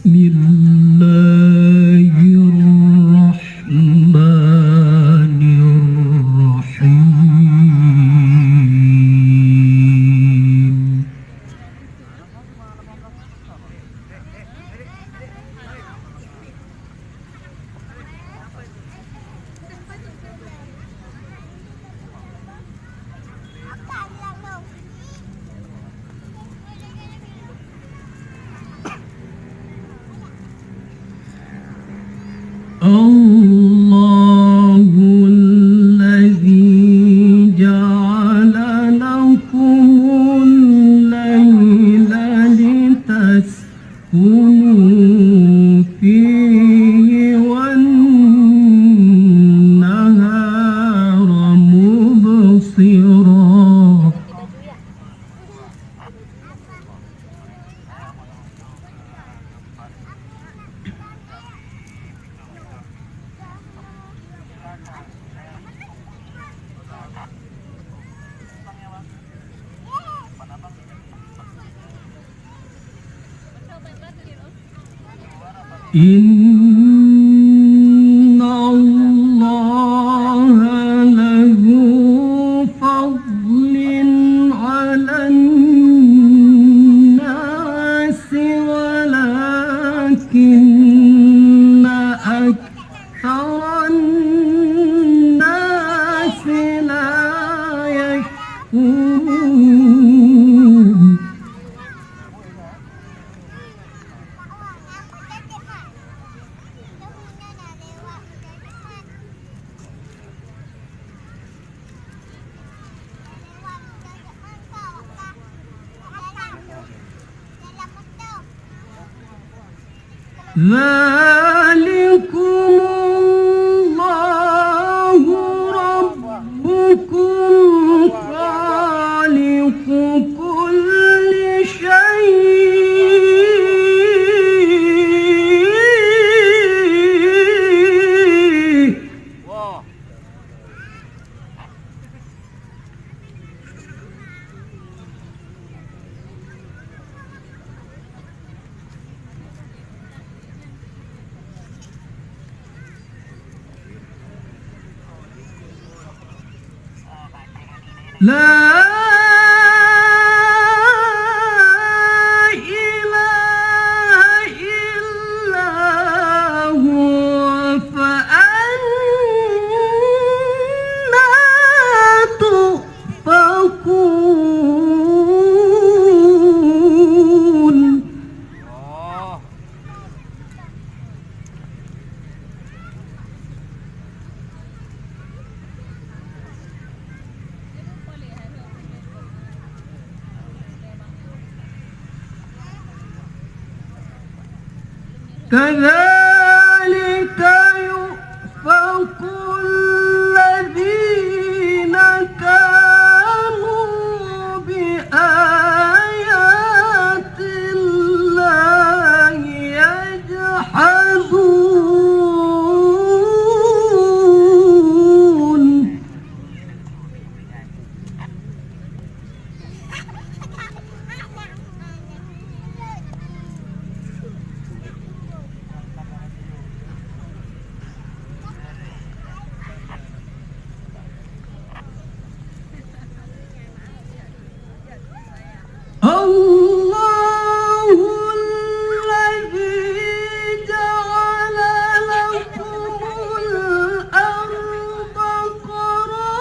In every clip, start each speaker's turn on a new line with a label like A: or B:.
A: بسم الله الرحمن الرحيم الله الذي جعل لكم الليل لتسكنوا فيه والنهار مبصرا إن الله له فضل على الناس ولكن أكثر الناس لا يشكرون ذلكم الله ربكم خالق كل شيء لا إله إلا هو فأنا تؤفكون كذلك يؤفك الذين كانوا بآيات الله يجحدون الله الذي جعل لكم الأرض قرارا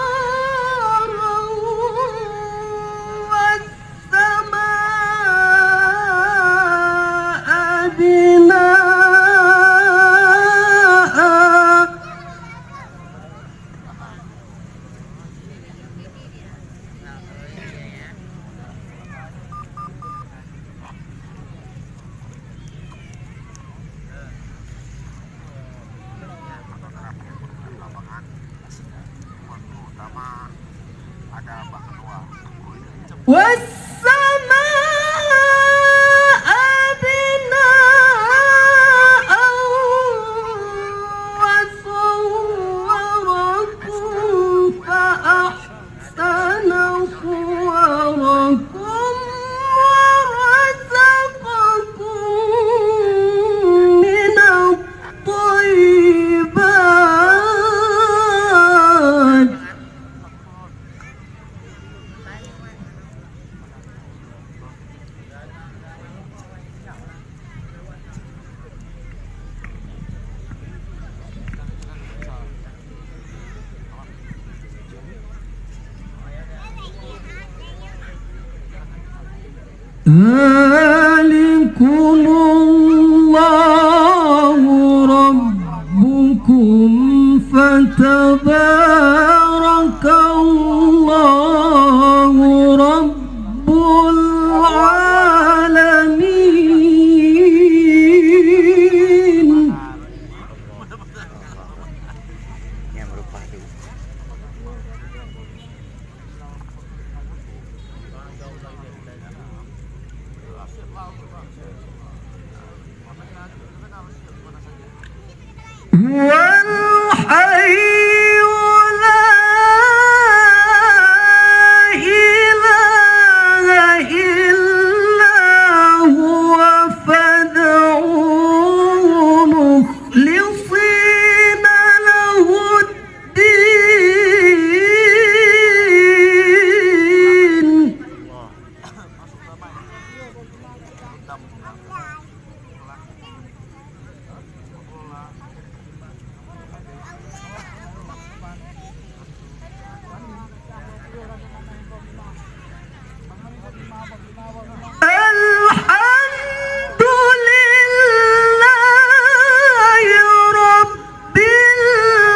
A: والسماء بناء والسماء بناء وصوركم فأحسن صوركم ورزقكم ذلكم الله ربكم فتبارك الله رب العالمين. والحي لا إله إلا هو فادعوه مخلصين له الدين. الحمد لله رب العالمين.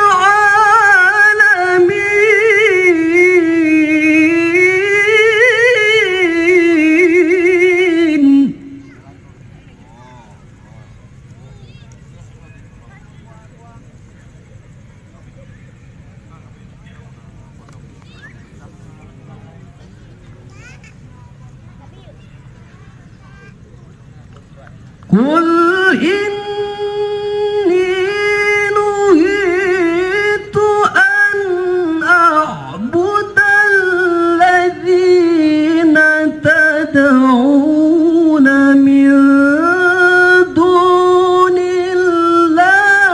A: قل إني نهيت أن أعبد الذين تدعون من دون الله.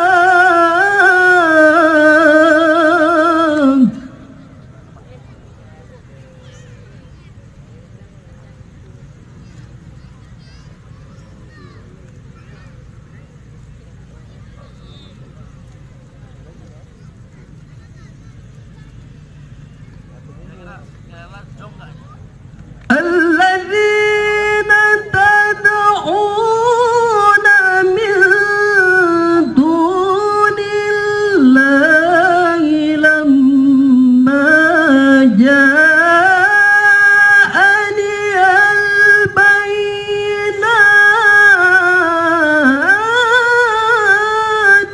A: الذين تدعون من دون الله لما جاءني البينات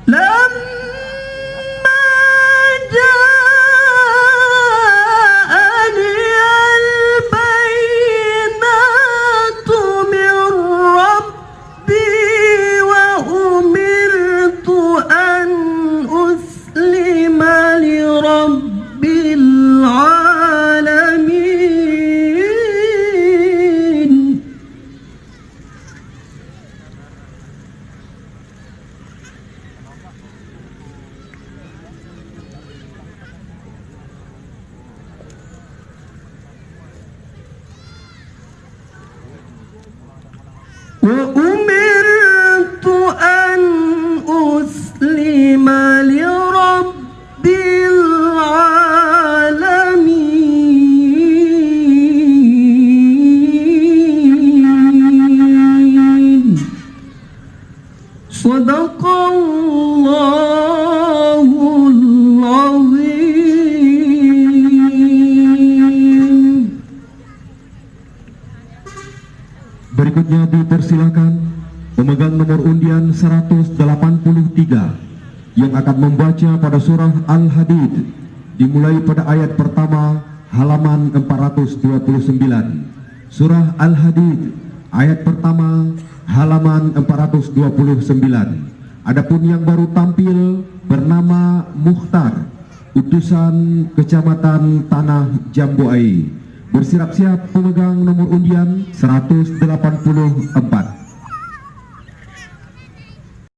A: لما جاءني البينات من ربي وأمرت أن أسلم لرب العالمين. وأمرت أن أسلم لرب العالمين. صدق الله العظيم.
B: Berikutnya dipersilakan pemegang nomor undian 183 yang akan membaca pada surah Al-Hadid dimulai pada ayat pertama halaman 429. Surah Al-Hadid ayat pertama halaman 429. Adapun yang baru tampil bernama Mukhtar, utusan Kecamatan Tanah Jambuai. Bersiap-siap pemegang nomor undian 184.